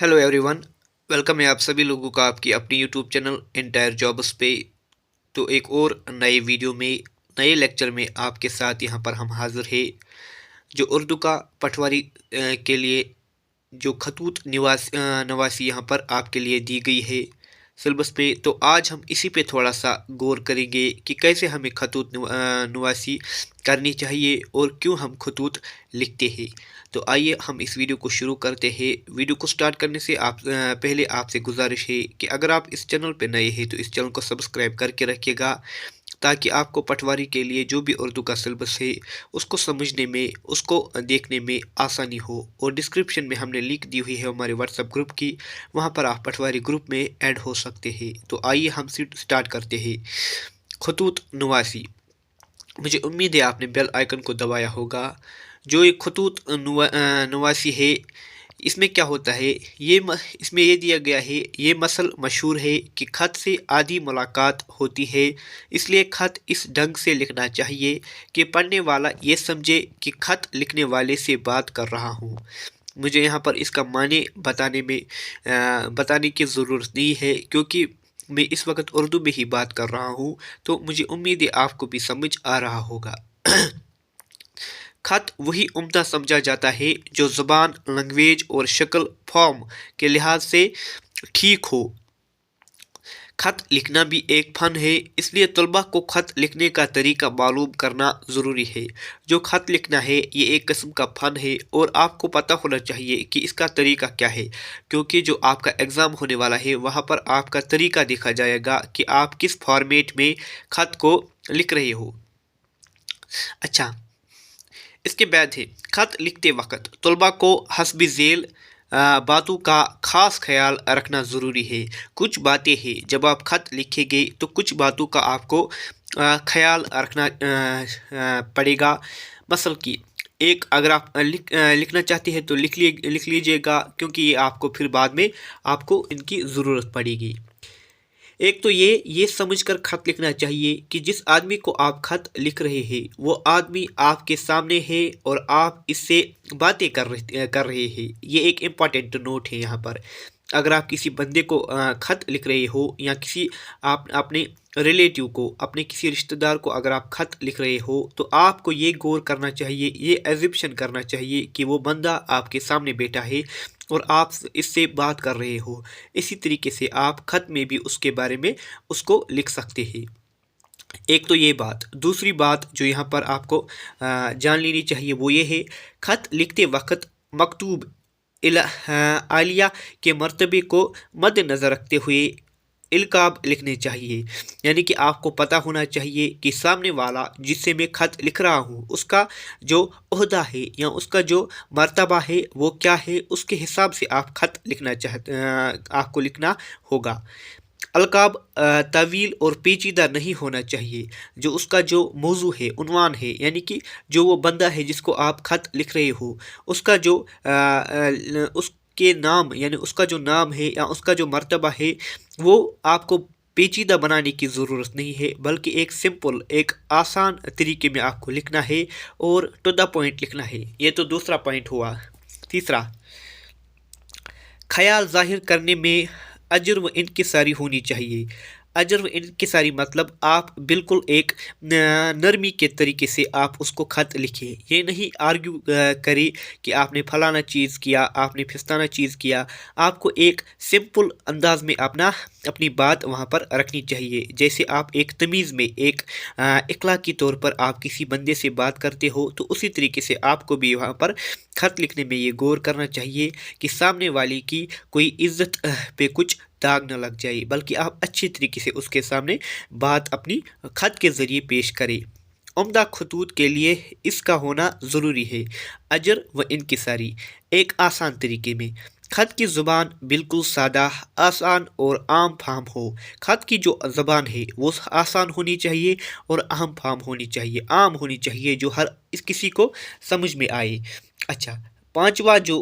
Hello everyone. Welcome है आप सभी लोगों का आपकी अपनी यूट्यूब चैनल एंटायर जॉब्स पे। तो एक और नए वीडियो में नए लेक्चर में आपके साथ यहाँ पर हम हाजिर हैं, जो उर्दू का पटवारी के लिए जो खतूत नवासी यहाँ पर आपके लिए दी गई है सिलेबस पे। तो आज हम इसी पे थोड़ा सा गौर करेंगे कि कैसे हमें खतूत नवासी करनी चाहिए और क्यों हम खतूत लिखते हैं। तो आइए हम इस वीडियो को शुरू करते हैं। वीडियो को स्टार्ट करने से पहले आपसे गुजारिश है कि अगर आप इस चैनल पर नए हैं तो इस चैनल को सब्सक्राइब करके रखिएगा, ताकि आपको पटवारी के लिए जो भी उर्दू का सिलेबस है उसको समझने में, उसको देखने में आसानी हो। और डिस्क्रिप्शन में हमने लिंक दी हुई है हमारे व्हाट्सएप ग्रुप की, वहाँ पर आप पटवारी ग्रुप में ऐड हो सकते हैं। तो आइए हम स्टार्ट करते हैं। खतूत नवासी। मुझे उम्मीद है आपने बेल आइकन को दबाया होगा। जो ये खतूत नवासी है, इसमें क्या होता है, इसमें ये दिया गया है, ये मसल मशहूर है कि खत से आधी मुलाकात होती है, इसलिए खत इस ढंग से लिखना चाहिए कि पढ़ने वाला ये समझे कि खत लिखने वाले से बात कर रहा हूँ। मुझे यहाँ पर इसका माने बताने की ज़रूरत नहीं है, क्योंकि मैं इस वक्त उर्दू में ही बात कर रहा हूँ। तो मुझे उम्मीद है आपको भी समझ आ रहा होगा। खत वही उम्दा समझा जाता है जो ज़बान, लैंग्वेज और शक्ल फॉर्म के लिहाज से ठीक हो। खत लिखना भी एक फ़न है, इसलिए तलबा को खत लिखने का तरीका मालूम करना ज़रूरी है। जो खत लिखना है ये एक किस्म का फ़न है और आपको पता होना चाहिए कि इसका तरीका क्या है, क्योंकि जो आपका एग्ज़ाम होने वाला है वहाँ पर आपका तरीका देखा जाएगा कि आप किस फॉर्मेट में खत को लिख रहे हो। अच्छा, इसके बाद है खत लिखते वक्त तलबा को हस्ब झेल बातों का ख़ास ख्याल रखना ज़रूरी है। कुछ बातें हैं जब आप खत लिखेंगे तो कुछ बातों का आपको ख्याल रखना पड़ेगा। मसल की एक, अगर आप लिखना चाहते हैं तो लिख लीजिएगा, क्योंकि ये आपको फिर बाद में आपको इनकी ज़रूरत पड़ेगी। एक तो ये समझकर खत लिखना चाहिए कि जिस आदमी को आप खत लिख रहे हैं वो आदमी आपके सामने है और आप इससे बातें कर रहे हैं। ये एक इम्पॉर्टेंट नोट है यहाँ पर। अगर आप किसी बंदे को खत लिख रहे हो, या किसी आप अपने रिलेटिव को, अपने किसी रिश्तेदार को अगर आप खत लिख रहे हो, तो आपको ये गौर करना चाहिए, ये एज्यूप्शन करना चाहिए कि वो बंदा आपके सामने बैठा है और आप इससे बात कर रहे हो। इसी तरीके से आप खत में भी उसके बारे में उसको लिख सकते हैं। एक तो ये बात। दूसरी बात जो यहाँ पर आपको जान लेनी चाहिए वो ये है, खत लिखते वक्त मकतूब आलिया के मर्तबे को मद्देनज़र रखते हुए इल्काब लिखने चाहिए। यानी कि आपको पता होना चाहिए कि सामने वाला जिससे मैं खत लिख रहा हूँ उसका जो ओहदा है या उसका जो मर्तबा है वो क्या है, उसके हिसाब से आप खत आपको लिखना होगा। अलकाब तवील और पेचीदा नहीं होना चाहिए। जो उसका जो मौजू है, उन्वान है, यानी कि जो वो बंदा है जिसको आप खत लिख रहे हो, उसका जो उसके नाम, यानी उसका जो नाम है या उसका जो मर्तबा है, वो आपको पेचीदा बनाने की ज़रूरत नहीं है, बल्कि एक सिंपल, एक आसान तरीके में आपको लिखना है और टू द पॉइंट लिखना है। ये तो दूसरा पॉइंट हुआ। तीसरा, ख्याल ज़ाहिर करने में अजर व इनकिसारी होनी चाहिए। अजर व इनकिसारी मतलब आप बिल्कुल एक नरमी के तरीके से आप उसको ख़त लिखें। ये नहीं आर्ग्यू करें कि आपने फलाना चीज़ किया, आपने फिस्ताना चीज़ किया। आपको एक सिंपल अंदाज में अपनी बात वहाँ पर रखनी चाहिए। जैसे आप एक तमीज़ में, एक इखलाकी तौर पर आप किसी बंदे से बात करते हो, तो उसी तरीके से आपको भी वहाँ पर ख़त लिखने में ये गौर करना चाहिए कि सामने वाले की कोई इज़्ज़त पे कुछ दाग न लग जाए, बल्कि आप अच्छी तरीके से उसके सामने बात अपनी ख़त के ज़रिए पेश करें। उम्दा खतूत के लिए इसका होना ज़रूरी है। अजर व इनकिसारी एक आसान तरीके में। ख़त की ज़ुबान बिल्कुल सादा, आसान और आम फाहम हो। ख़त की जो ज़बान है वो आसान होनी चाहिए और आम फाहम होनी चाहिए, आम होनी चाहिए, जो हर किसी को समझ में आए। अच्छा, पांचवा जो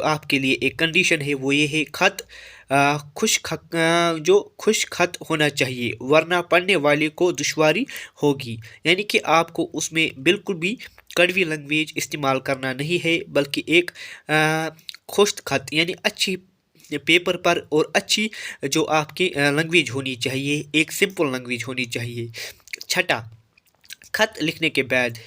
आपके लिए एक कंडीशन है वो ये है, ख़त जो खुश खत होना चाहिए, वरना पढ़ने वाले को दुश्वारी होगी। यानी कि आपको उसमें बिल्कुल भी कड़वी लैंग्वेज इस्तेमाल करना नहीं है, बल्कि एक खुश खत यानी अच्छी पेपर पर और अच्छी जो आपकी लैंग्वेज होनी चाहिए, एक सिंपल लैंग्वेज होनी चाहिए। छठा, खत लिखने के बाद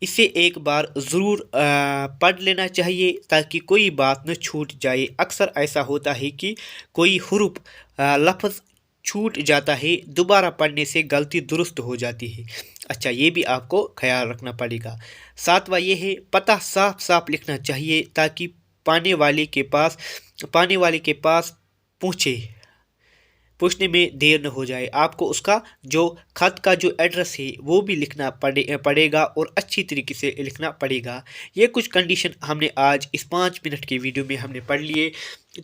इसे एक बार ज़रूर पढ़ लेना चाहिए ताकि कोई बात न छूट जाए। अक्सर ऐसा होता है कि कोई हुरूफ लफ्ज़ छूट जाता है, दोबारा पढ़ने से गलती दुरुस्त हो जाती है। अच्छा, ये भी आपको ख्याल रखना पड़ेगा। सातवां ये है, पता साफ साफ लिखना चाहिए ताकि पाने वाले के पास पहुँचे पूछने में देर न हो जाए। आपको उसका जो खत का जो एड्रेस है वो भी लिखना पड़ेगा और अच्छी तरीके से लिखना पड़ेगा। ये कुछ कंडीशन हमने आज इस 5 मिनट की वीडियो में हमने पढ़ लिए।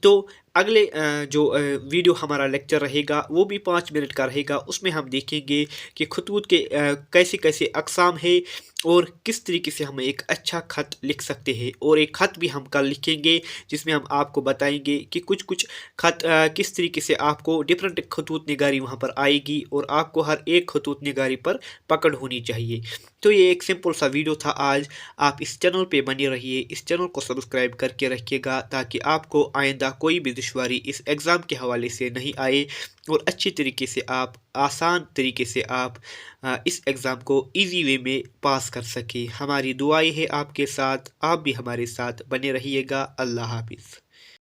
तो अगले जो वीडियो हमारा लेक्चर रहेगा वो भी 5 मिनट का रहेगा। उसमें हम देखेंगे कि खतूत के कैसे कैसे अक़साम है और किस तरीके से हम एक अच्छा ख़त लिख सकते हैं। और एक ख़त भी हम कल लिखेंगे जिसमें हम आपको बताएंगे कि कुछ कुछ ख़त किस तरीके से आपको डिफरेंट खतूत निगारी वहाँ पर आएगी और आपको हर एक खतूत निगारी पर पकड़ होनी चाहिए। तो ये एक सिंपल सा वीडियो था आज। आप इस चैनल पे बने रहिए, इस चैनल को सब्सक्राइब करके रखिएगा ताकि आपको आइंदा कोई भी दुश्वारी इस एग्ज़ाम के हवाले से नहीं आए और अच्छी तरीके से आप आसान तरीके से आप इस एग्ज़ाम को इजी वे में पास कर सकें। हमारी दुआएं है आपके साथ, आप भी हमारे साथ बने रहिएगा। अल्लाह हाफिज़।